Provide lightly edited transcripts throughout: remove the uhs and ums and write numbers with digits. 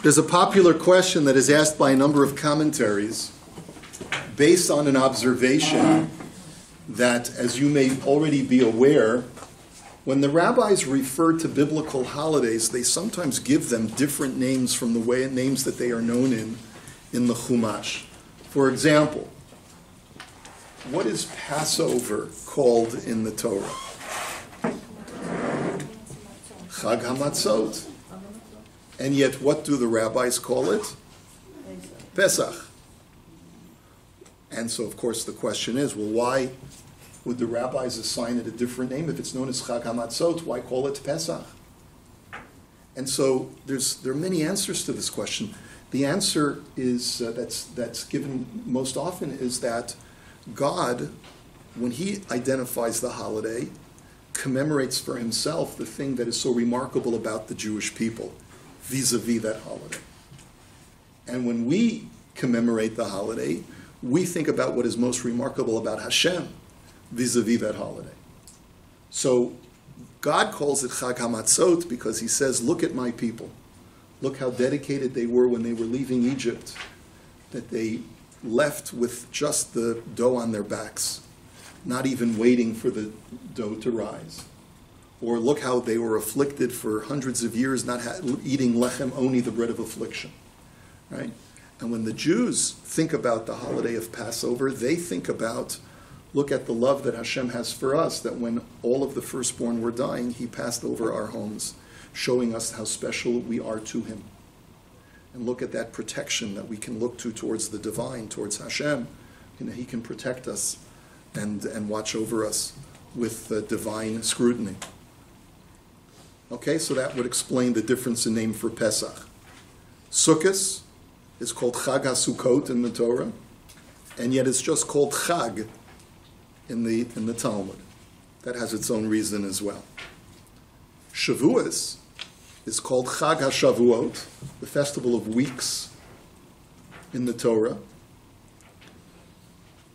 There's a popular question that is asked by a number of commentaries based on an observation that, as you may already be aware, when the rabbis refer to biblical holidays, they sometimes give them different names from the names that they are known in the Chumash. For example, what is Passover called in the Torah? Chag HaMatzot. And yet, what do the rabbis call it? Pesach. And so, of course, the question is, well, why would the rabbis assign it a different name? If it's known as Chag HaMatzot, why call it Pesach? And so there are many answers to this question. The answer is that's given most often is that God, when he identifies the holiday, commemorates for himself the thing that is so remarkable about the Jewish people, vis-a-vis that holiday. And when we commemorate the holiday, we think about what is most remarkable about Hashem, vis-a-vis that holiday. So God calls it Chag HaMatzot because he says, look at my people. Look how dedicated they were when they were leaving Egypt, that they left with just the dough on their backs, not even waiting for the dough to rise. Or look how they were afflicted for hundreds of years, not eating lechem oni, the bread of affliction. Right? And when the Jews think about the holiday of Passover, they think about, look at the love that Hashem has for us, that when all of the firstborn were dying, he passed over our homes, showing us how special we are to him. And look at that protection that we can look to towards the divine, towards Hashem. He can protect us and watch over us with divine scrutiny. Okay, so that would explain the difference in name for Pesach. Sukkot is called Chag HaSukkot in the Torah, and yet it's just called Chag in the Talmud. That has its own reason as well. Shavuot is called Chag HaShavuot, the festival of weeks in the Torah.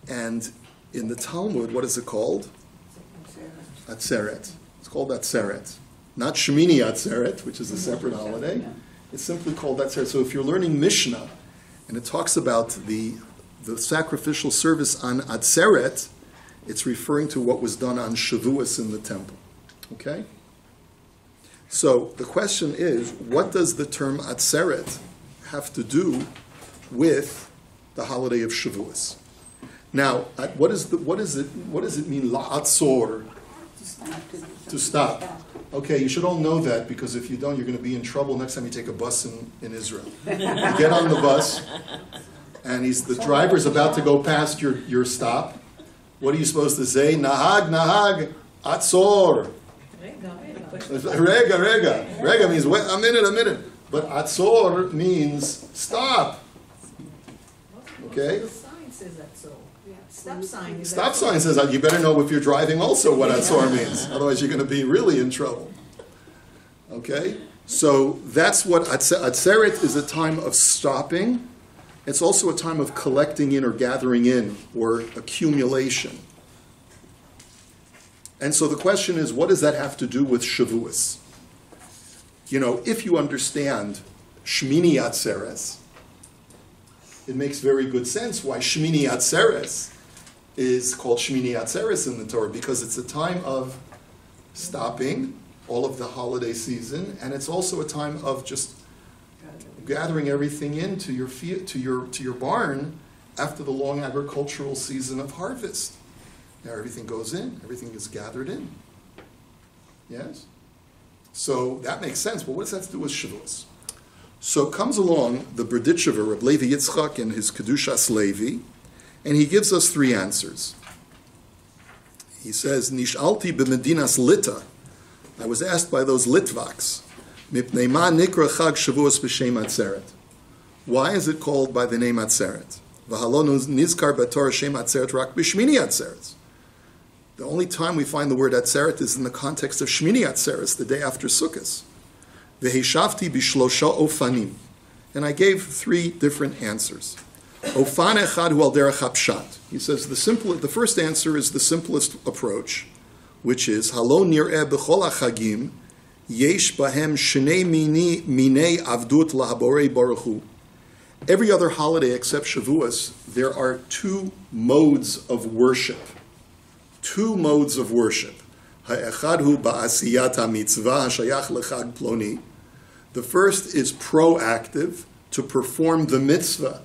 And in the Talmud, what is it called? Atzeret. It's called Atzeret. Not Shemini Atzeret, which is a separate holiday. It's simply called Atzeret. So if you're learning Mishnah, and it talks about the sacrificial service on Atzeret, it's referring to what was done on Shavuos in the temple. Okay? So the question is, what does the term Atzeret have to do with the holiday of Shavuos? Now, what does it mean, la'atzor? To stop. Okay, you should all know that, because if you don't, you're going to be in trouble next time you take a bus in Israel. You get on the bus, and the driver's about to go past your stop. What are you supposed to say? Nahag, nahag, atzor. Rega means wait, a minute. But atzor means stop. Okay? Stop sign says that. You better know if you're driving also what atzor means. Otherwise you're going to be really in trouble. Okay? So that's what Atzeret is, a time of stopping. It's also a time of collecting in or gathering in or accumulation. And so the question is, what does that have to do with Shavuos? You know, if you understand Shmini Atzeres, it makes very good sense why Shmini Atzeres is called Shmini Atzeres in the Torah, because it's a time of stopping all of the holiday season, and it's also a time of just gathering everything into your barn after the long agricultural season of harvest. Now everything goes in, everything is gathered in. Yes? So that makes sense, but what does that have to do with Shavuos? So comes along the Berditchever of Levi Yitzchak in his Kedushas Levi, and he gives us three answers. He says, Nishalti b'medinas Lita, I was asked by those Litvaks, Mipnei ma nikra Chag Shavuos b'shem Atzeret. Why is it called by the name Atzeret? V'halonu nizkar b'Torah shem Atzeret rak b'shmini Atzeret. The only time we find the word Atzeret is in the context of Shmini Atzeres, the day after Sukkot. V'heshavti b'shlosha ofanim. And I gave three different answers. Ofan echad hu al derech hapshat. He says the first answer is the simplest approach, which is Halo nir'eh b'chol hachagim Yesh bahem shnei minei avdut lahaborei baruch hu. Every other holiday except Shavuos, there are two modes of worship. Two modes of worship. Ha'echad hu ba'asiyat ha'mitzvah ha'shayach lechag ploni. The first is proactive, to perform the mitzvah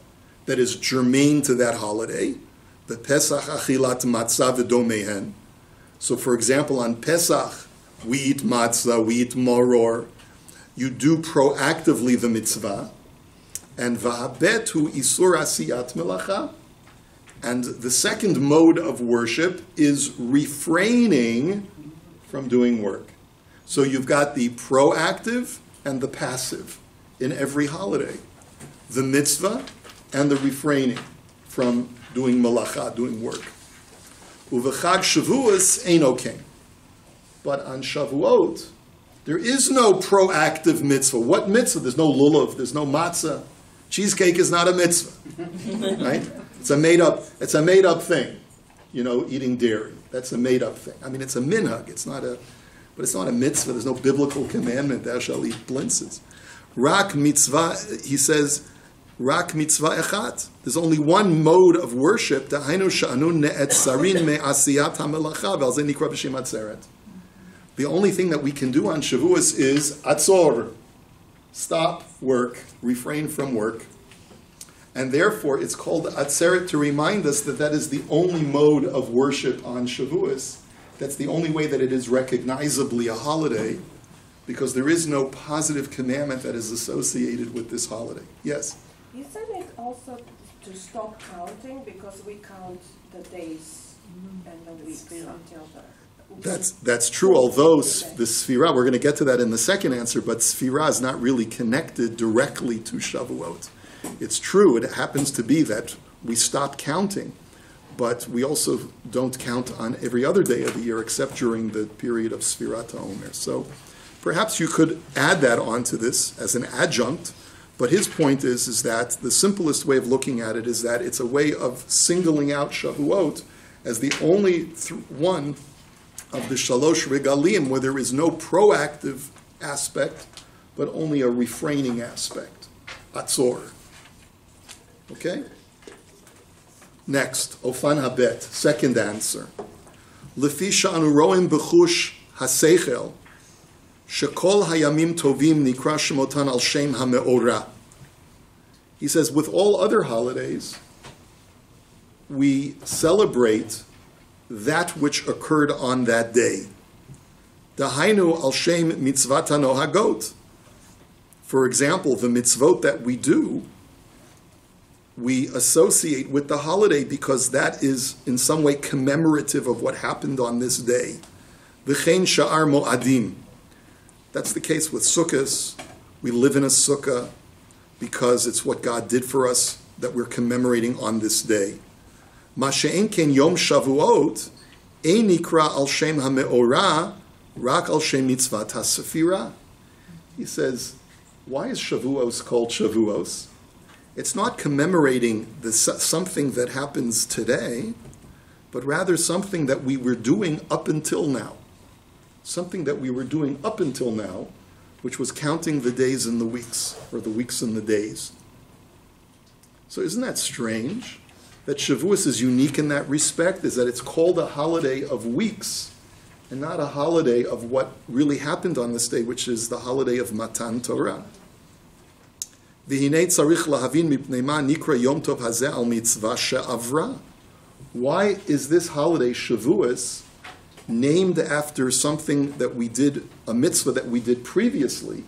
that is germane to that holiday. The Pesach achilat matzah v'domehen. So for example, on Pesach, we eat matzah, we eat maror. You do proactively the mitzvah. And v'habet hu isur asiyat melacha. And the second mode of worship is refraining from doing work. So you've got the proactive and the passive in every holiday. The mitzvah and the refraining from doing malacha, doing work. Uvechag Shavuos eino ken. But on Shavuot, there is no proactive mitzvah. What mitzvah? There's no lulav, there's no matzah. Cheesecake is not a mitzvah, right? It's a made up thing. Eating dairy. That's a made up thing. I mean, it's a minhag. But it's not a mitzvah. There's no biblical commandment. Thou shalt eat blintzes. Rak mitzvah. He says, rak mitzvah echat. There's only one mode of worship. Dahainu sha'anu ne'etzarin me'asiyat ha'melacha ve'al zeh nikra b'shem atzeret. The only thing that we can do on Shavuos is atzor. Stop work, refrain from work. And therefore, it's called atzeret to remind us that that is the only mode of worship on Shavuos. That's the only way that it is recognizably a holiday, because there is no positive commandment that is associated with this holiday. Yes? Isn't it also to stop counting, because we count the days and the weeks until the... That's true, although the Sfirah, we're going to get to that in the second answer, but Sfirah is not really connected directly to Shavuot. It's true, it happens to be that we stop counting, but we also don't count on every other day of the year except during the period of Sfirat HaOmer. So perhaps you could add that onto this as an adjunct, but his point is that the simplest way of looking at it is that it's a way of singling out Shavuot as the only one of the Shalosh Regalim where there is no proactive aspect, but only a refraining aspect. Atzor. Okay? Next, Ofan Habet, second answer. Lefi sha'anu ro'im b'chush haseichel, shekol hayamim tovim nikra shemotan al shem ha'me'ora. He says, with all other holidays, we celebrate that which occurred on that day. Dahainu al shem mitzvat hanohagot. For example, the mitzvot that we do, we associate with the holiday because that is in some way commemorative of what happened on this day. V'chein sha'ar mo'adim. That's the case with Sukkot. We live in a sukkah because it's what God did for us that we're commemorating on this day. Ma she'en ken yom Shavuot, ein nikra al shem ha'me'ora, rak al shem mitzvat ha'sefira. He says, why is Shavuos called Shavuos? It's not commemorating something that happens today, but rather something that we were doing up until now. Something that we were doing up until now, which was counting the days and the weeks, or the weeks and the days. So isn't that strange? That Shavuos is unique in that respect, is that it's called a holiday of weeks, and not a holiday of what really happened on this day, which is the holiday of Matan Torah. V'hinei tzarich lahavin mipnei ma nikra yom tov hazeh al mitzvah she'avra. Why is this holiday, Shavuos, named after something that we did, a mitzvah that we did previously,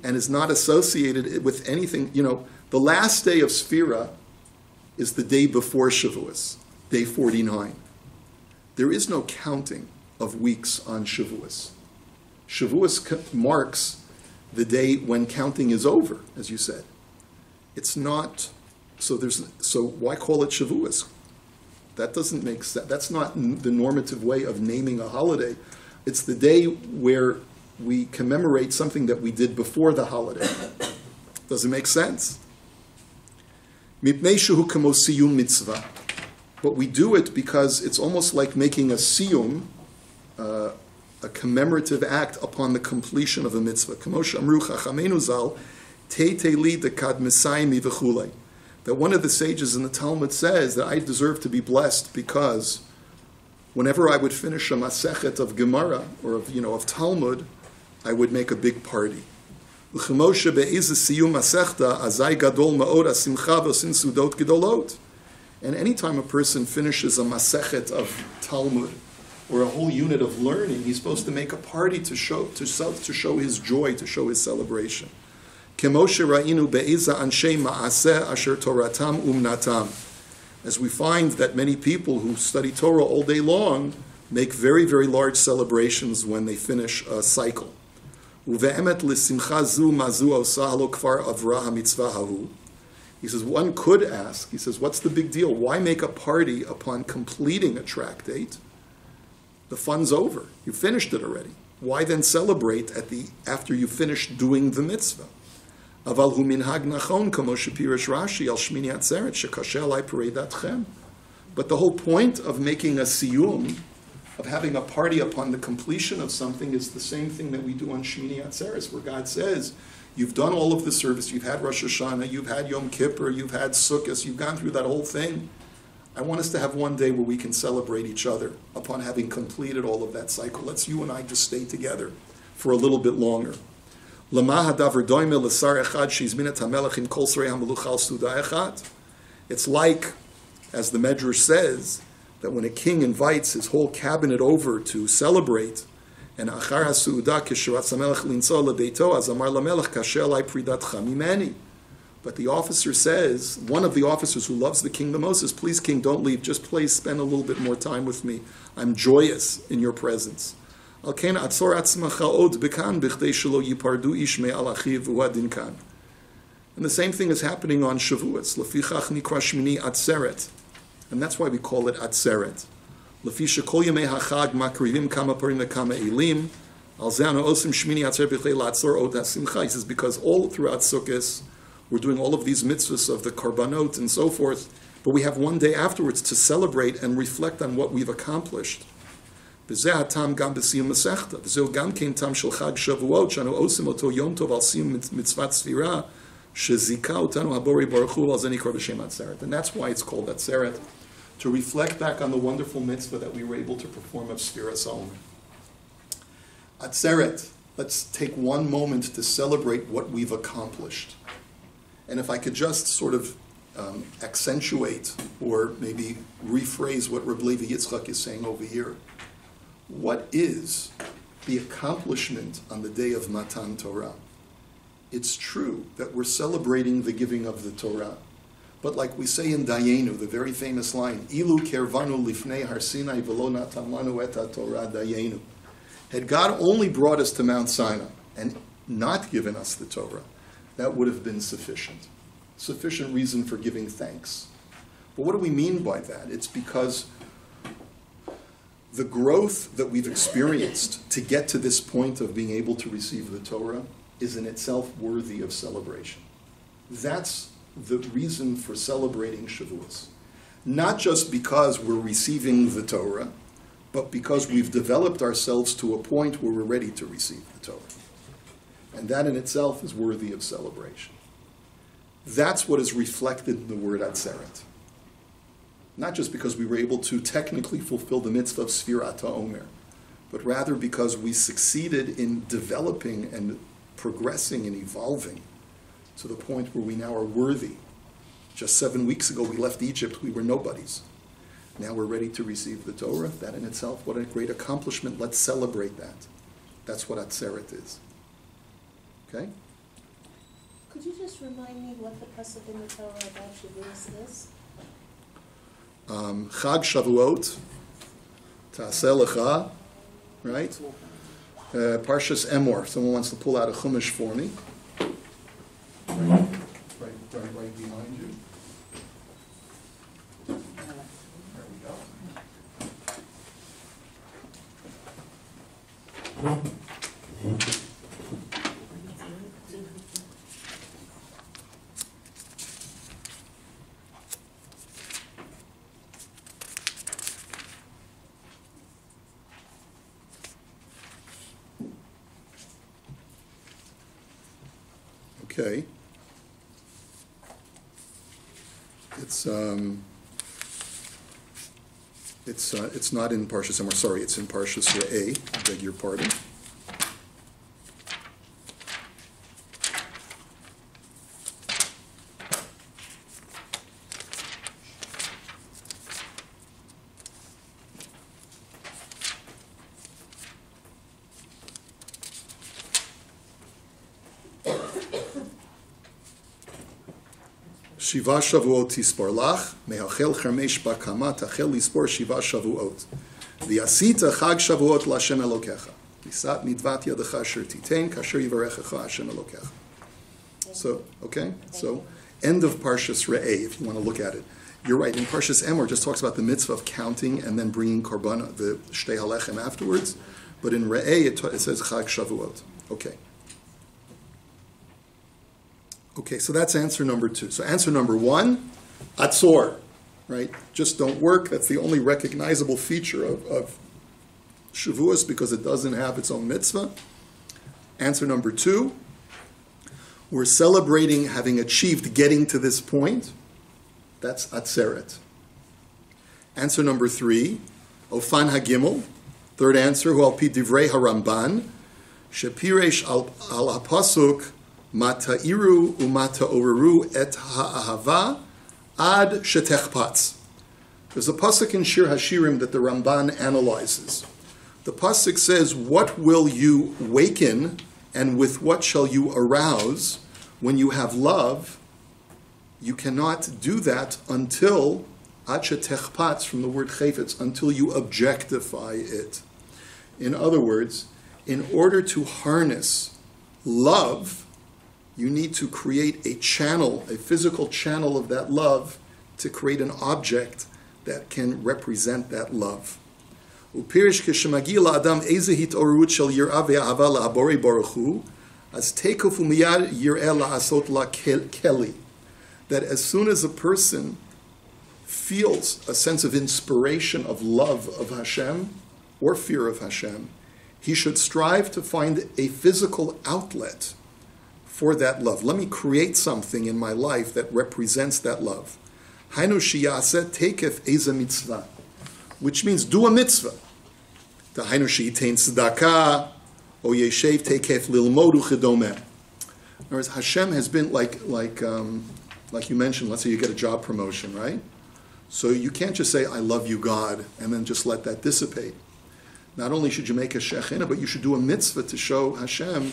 and is not associated with anything? The last day of Sfira is the day before Shavuos, day 49. There is no counting of weeks on Shavuos. Shavuos marks the day when counting is over, as you said. It's not, so why call it Shavuos? That doesn't make sense. That's not the normative way of naming a holiday. It's the day where we commemorate something that we did before the holiday. Does it make sense? Mipnei shehu kamo siyum mitzvah. But we do it because it's almost like making a siyum, a a commemorative act upon the completion of a mitzvah. K'moshe amru chachamenu zal, teitei li dekad misayimi v'chulei. That one of the sages in the Talmud says that I deserve to be blessed because whenever I would finish a masechet of Gemara or of Talmud, I would make a big party. And anytime a person finishes a masechet of Talmud or a whole unit of learning, he's supposed to make a party to show his joy, to show his celebration. As we find that many people who study Torah all day long make very, very large celebrations when they finish a cycle. He says, one could ask, he says, what's the big deal? Why make a party upon completing a tractate? The fun's over. You finished it already. Why then celebrate after you finished doing the mitzvah? But the whole point of making a siyum, of having a party upon the completion of something, is the same thing that we do on Shmini Atzeres, where God says, you've done all of the service, you've had Rosh Hashanah, you've had Yom Kippur, you've had Sukkot, you've gone through that whole thing. I want us to have one day where we can celebrate each other upon having completed all of that cycle. Let's you and I just stay together for a little bit longer. It's like, as the Medrash says, that when a king invites his whole cabinet over to celebrate, and but the officer says, one of the officers who loves the king the most says, please, king, don't leave, just please spend a little bit more time with me. I'm joyous in your presence. And the same thing is happening on Shavuot. And that's why we call it Atzeret. He says, because all throughout Sukkot, we're doing all of these mitzvahs of the karbanot and so forth, but we have one day afterwards to celebrate and reflect on what we've accomplished. And that's why it's called Atzeret, to reflect back on the wonderful mitzvah that we were able to perform of Sfiras HaOmer. Atzeret, let's take one moment to celebrate what we've accomplished. And if I could just sort of accentuate or maybe rephrase what Reb Levi Yitzchak is saying over here. What is the accomplishment on the day of Matan Torah? It's true that we're celebrating the giving of the Torah. But like we say in Dayenu, the very famous line, Ilu kervanu lifnei har Sinai v'lo natan lanu et Torah Dayenu. Had God only brought us to Mount Sinai and not given us the Torah, that would have been sufficient. Sufficient reason for giving thanks. But what do we mean by that? It's because the growth that we've experienced to get to this point of being able to receive the Torah is in itself worthy of celebration. That's the reason for celebrating Shavuos. Not just because we're receiving the Torah, but because we've developed ourselves to a point where we're ready to receive the Torah. And that in itself is worthy of celebration. That's what is reflected in the word Atzeret. Not just because we were able to technically fulfill the mitzvah of Sfirat HaOmer, but rather because we succeeded in developing and progressing and evolving to the point where we now are worthy. Just 7 weeks ago we left Egypt, we were nobodies. Now we're ready to receive the Torah. That in itself, what a great accomplishment. Let's celebrate that. That's what Atzeret is. Okay? Could you just remind me what the pasuk in the Torah about Shavuos is? Chag Shavuot, Ta'aseh Lecha, right? Parshas Emor. Someone wants to pull out a chumash for me. Right behind you. There we go. Okay. It's not in Parshas Emor. Sorry, it's in Parshas Re'eh. I beg your pardon. Shiva Shavuot tispor lach, mehachel chermesh bakama tachel lispor Shiva Shavuot. V'asita chag Shavuot l'Hashem Elokecha. V'sat midvat yadecha asher titein kasher yivarechecha Hashem Elokecha. So, okay? So, end of Parshas Re'eh, if you want to look at it. You're right, in Parshas Emor, it just talks about the mitzvah of counting and then bringing korban, the shtei halechem afterwards. But in Re'eh, it says chag Shavuot. Okay. Okay, so that's answer number 2. So answer number 1, atzor, right? Just don't work. That's the only recognizable feature of Shavuos because it doesn't have its own mitzvah. Answer number 2, we're celebrating having achieved getting to this point. That's atzeret. Answer number 3, ofan hagimel. Third answer, hu al pi divrei haramban, shepiresh al hapasuk, Matairu umata oreru et ha'ahava ad shetechpatz. There's a pasuk in Shir Hashirim that the Ramban analyzes. The pasuk says, what will you waken and with what shall you arouse when you have love? You cannot do that until ad shetechpatz, from the word chayfetz, until you objectify it. In other words, in order to harness love, you need to create a channel, a physical channel of that love to create an object that can represent that love. Upirish kishemagi la'adam eze hitorut shel yirah ve'ahava la'abori baruch hu, as teikuf umiyad yireh la'asot la'keli. That as soon as a person feels a sense of inspiration, of love of Hashem, or fear of Hashem, he should strive to find a physical outlet for that love. Let me create something in my life that represents that love. Hainu shiyaseh tekef eza mitzvah, which means do a mitzvah. The hainu shiyitein tzedakah, o yeshev tekef lilmodu chedomeh. In other words, Hashem has been like you mentioned, let's say you get a job promotion, right? So you can't just say, I love you, God, and then just let that dissipate. Not only should you make a shechina, but you should do a mitzvah to show Hashem,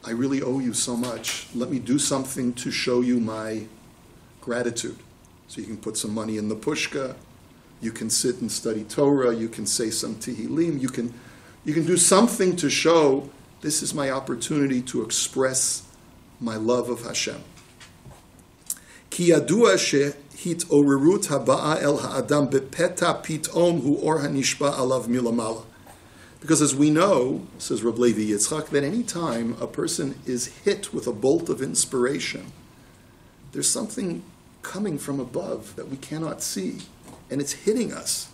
I really owe you so much. Let me do something to show you my gratitude. So you can put some money in the pushka, you can sit and study Torah, you can say some Tehillim, you can do something to show this is my opportunity to express my love of Hashem. Ki yadua shehit'orerut haba'a el ha'adam bepeta pit'om hu or hanishba alav milamala. Because as we know, says Reb Levi Yitzchak, that any time a person is hit with a bolt of inspiration, there's something coming from above that we cannot see, and it's hitting us.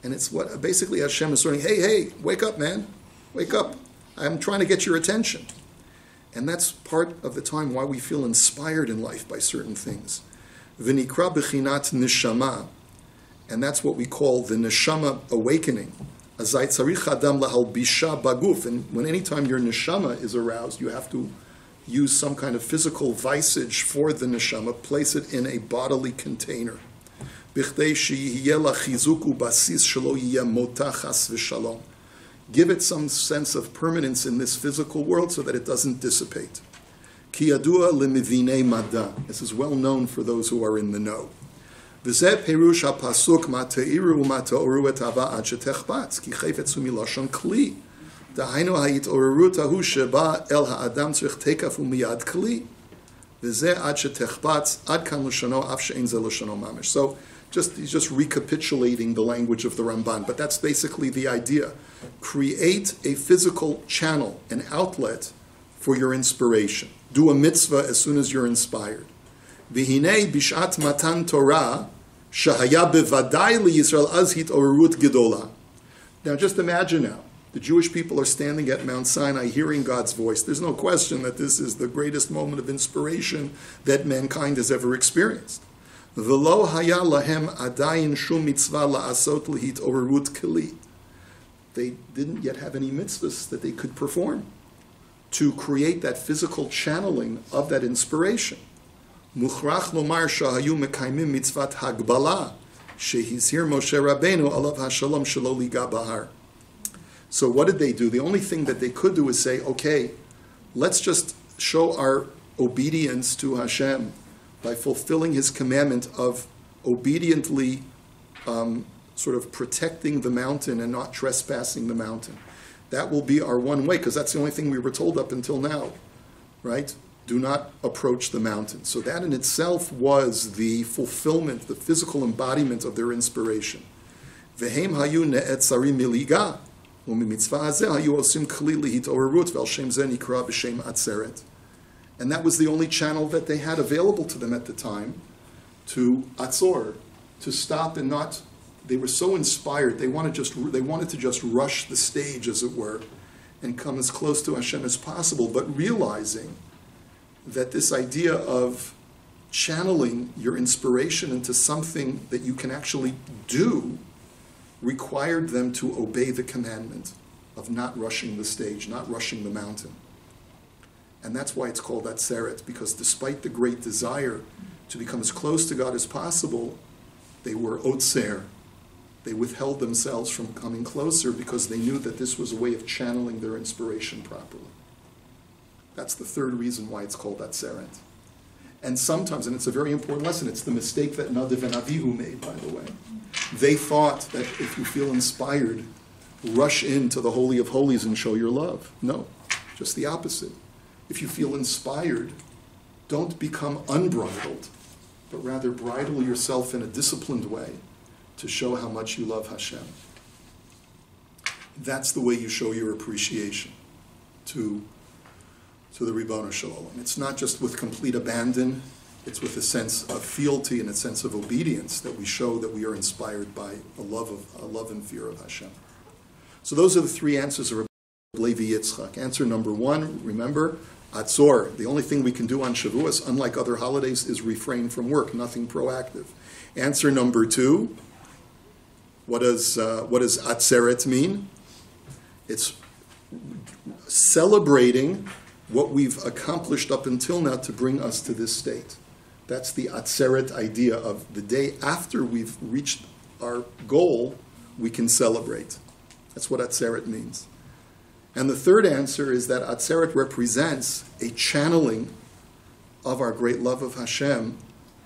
And it's what basically Hashem is saying, hey, wake up, man. Wake up. I'm trying to get your attention. And that's part of the time why we feel inspired in life by certain things. V'nikra b'chinat neshama, and that's what we call the neshama awakening. And when any time your neshama is aroused, you have to use some kind of physical visage for the neshama, place it in a bodily container. Give it some sense of permanence in this physical world so that it doesn't dissipate. This is well known for those who are in the know. V'zeh perush ha'pasuk matairu u'mata'oru et hava ad shetechpatz ki chayfetz hu milashon kli. Dahainu ha'it'orerut hahu sheba el ha'adam tzrich tekaf u'miyad kli. V'zeh ad shetechpatz ad kan l'shono af she'en ze l'shono mamish. So he's just recapitulating the language of the Ramban, but that's basically the idea. Create a physical channel, an outlet for your inspiration. Do a mitzvah as soon as you're inspired. V'hinei bishat matan Torah shahaya bevadai liyisrael az hit'orerut gedola. Now just imagine now, The Jewish people are standing at Mount Sinai hearing God's voice. There's no question that this is the greatest moment of inspiration that mankind has ever experienced. V'lo haya lahem adayin shum mitzvah la'asot lehit'orerut keli. They didn't yet have any mitzvahs that they could perform to create that physical channeling of that inspiration. Muchrach lomar shahayu mekaimim mitzvat hagbala shehizhir Moshe Rabbeinu alav hashalom shelo liga bahar. So what did they do? The only thing that they could do is say, okay, let's just show our obedience to Hashem by fulfilling His commandment of obediently sort of protecting the mountain and not trespassing the mountain. That will be our one way, because that's the only thing we were told up until now, right? Do not approach the mountain. So that in itself was the fulfillment, the physical embodiment of their inspiration. Vehem hayu ne'etzarim miliga. And that was the only channel that they had available to them at the time to atzor, to stop and not. They were so inspired. They wanted to just rush the stage, as it were, and come as close to Hashem as possible, but realizing that this idea of channeling your inspiration into something that you can actually do required them to obey the commandment of not rushing the stage, not rushing the mountain. And that's why it's called Atzeret, because despite the great desire to become as close to God as possible, they were Otzer. They withheld themselves from coming closer because they knew that this was a way of channeling their inspiration properly. That's the third reason why it's called Atzeret. And sometimes, and it's a very important lesson, it's the mistake that Nadav and Avihu made, by the way. They thought that if you feel inspired, rush into the Holy of Holies and show your love. No, just the opposite. If you feel inspired, don't become unbridled, but rather bridle yourself in a disciplined way to show how much you love Hashem. That's the way you show your appreciation to the Ribono Shel Olam. It's not just with complete abandon, it's with a sense of fealty and a sense of obedience that we show that we are inspired by a love and fear of Hashem. So those are the three answers of Levi Yitzchak. Answer number one, remember, Atzor. The only thing we can do on Shavuos, unlike other holidays, is refrain from work, nothing proactive. Answer number two, what does Atzeret mean? It's celebrating what we've accomplished up until now to bring us to this state. That's the Atzeret idea of the day after we've reached our goal, we can celebrate. That's what Atzeret means. And the third answer is that Atzeret represents a channeling of our great love of Hashem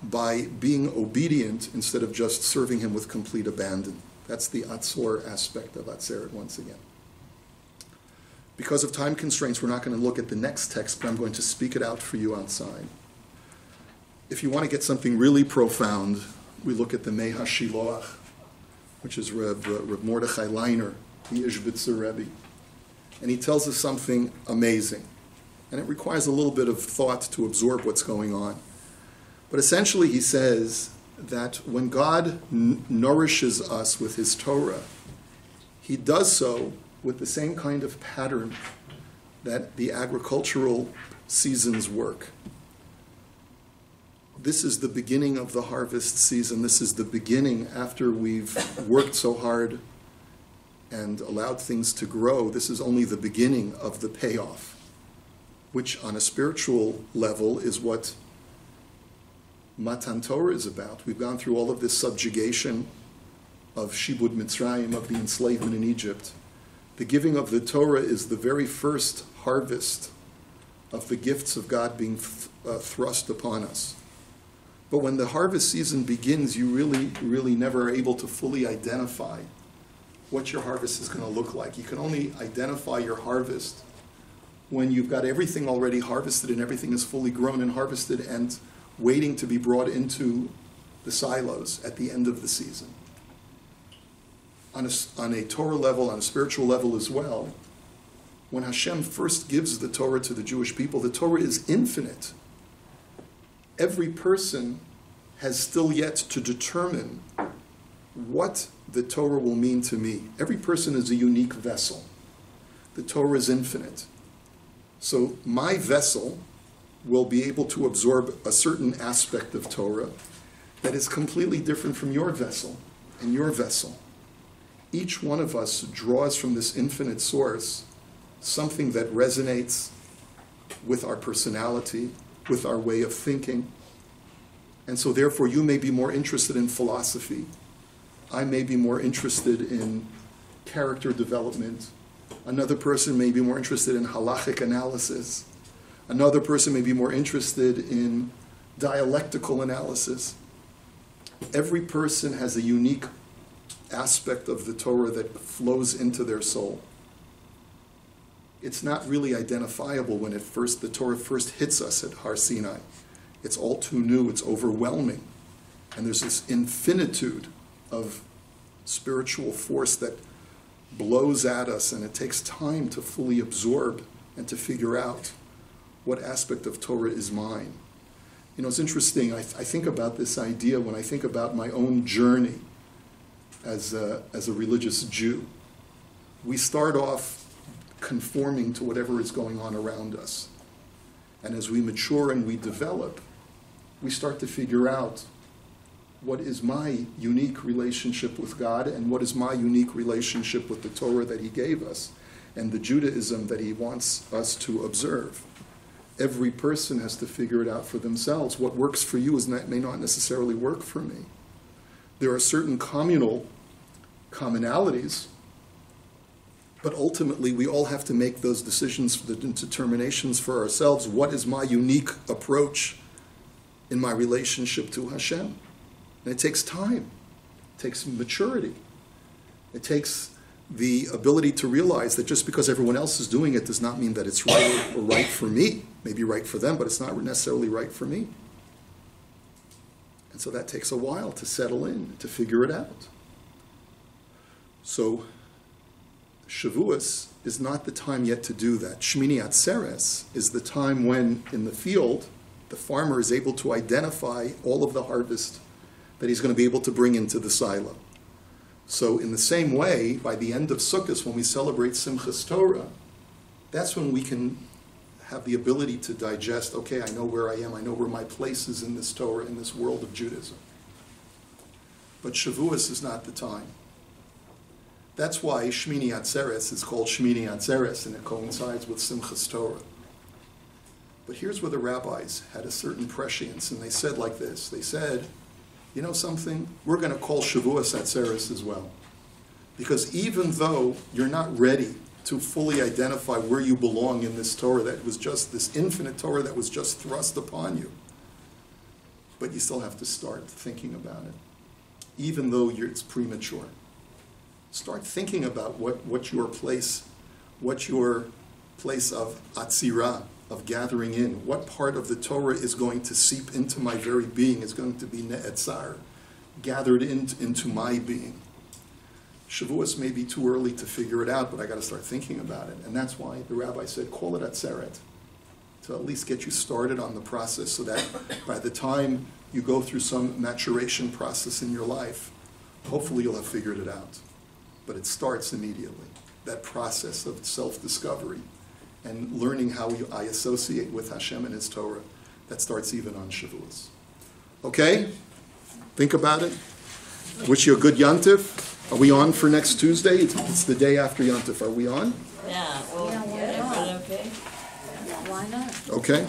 by being obedient instead of just serving Him with complete abandon. That's the Atzor aspect of Atzeret once again. Because of time constraints, we're not going to look at the next text, but I'm going to speak it out for you outside. If you want to get something really profound, we look at the Mei HaShiloach, which is Reb Mordechai Leiner, the Ishbitzer Rebbe. And he tells us something amazing. And it requires a little bit of thought to absorb what's going on. But essentially he says that when God nourishes us with His Torah, He does so with the same kind of pattern that the agricultural seasons work. This is the beginning of the harvest season. This is the beginning after we've worked so hard and allowed things to grow. This is only the beginning of the payoff, which on a spiritual level is what Matan Torah is about. We've gone through all of this subjugation of Shibud Mitzrayim, of the enslavement in Egypt. The giving of the Torah is the very first harvest of the gifts of God being thrust upon us. But when the harvest season begins, you really never are able to fully identify what your harvest is going to look like. You can only identify your harvest when you've got everything already harvested and everything is fully grown and harvested and waiting to be brought into the silos at the end of the season. On a Torah level, on a spiritual level as well, when Hashem first gives the Torah to the Jewish people, the Torah is infinite. Every person has still yet to determine what the Torah will mean to me. Every person is a unique vessel. The Torah is infinite. So my vessel will be able to absorb a certain aspect of Torah that is completely different from your vessel and your vessel. Each one of us draws from this infinite source something that resonates with our personality, with our way of thinking. And so therefore you may be more interested in philosophy. I may be more interested in character development. Another person may be more interested in halachic analysis. Another person may be more interested in dialectical analysis. Every person has a unique aspect of the Torah that flows into their soul. It's not really identifiable when the Torah first hits us at Har Sinai. It's all too new, it's overwhelming. And there's this infinitude of spiritual force that blows at us, and it takes time to fully absorb and to figure out what aspect of Torah is mine. You know, it's interesting, I think about this idea when I think about my own journey as a religious Jew. We start off conforming to whatever is going on around us. And as we mature and we develop, we start to figure out what is my unique relationship with God and what is my unique relationship with the Torah that He gave us and the Judaism that He wants us to observe. Every person has to figure it out for themselves. What works for you may not necessarily work for me. There are certain communalities, but ultimately we all have to make those decisions, the determinations for ourselves. What is my unique approach in my relationship to Hashem? And it takes time. It takes maturity. It takes the ability to realize that just because everyone else is doing it does not mean that it's right or right for me. Maybe right for them, but it's not necessarily right for me. And so that takes a while to settle in, to figure it out. So Shavuos is not the time yet to do that. Shmini Atzeres is the time when, in the field, the farmer is able to identify all of the harvest that he's going to be able to bring into the silo. So in the same way, by the end of Sukkot, when we celebrate Simchas Torah, that's when we can have the ability to digest, okay, I know where I am, I know where my place is in this Torah, in this world of Judaism. But Shavuos is not the time. That's why Shmini Atzeres is called Shmini Atzeres, and it coincides with Simchas Torah. But here's where the rabbis had a certain prescience, and they said like this. They said, you know something? We're going to call Shavuos Atzeres as well. Because even though you're not ready to fully identify where you belong in this Torah that was just this infinite Torah that was just thrust upon you, but you still have to start thinking about it, even though it's premature. Start thinking about what your place of atzira, of gathering in, what part of the Torah is going to seep into my very being, is going to be ne'etzar, gathered into my being. Shavuos may be too early to figure it out, but I got to start thinking about it. And that's why the rabbi said, call it atzeret, to at least get you started on the process so that by the time you go through some maturation process in your life, hopefully you'll have figured it out. But it starts immediately, that process of self-discovery and learning how I associate with Hashem and His Torah. That starts even on Shavuos. Okay? Think about it. Wish you a good Yontif. Are we on for next Tuesday? It's the day after Yontif. Are we on? Yeah, well, yeah, but okay. Why not? Okay.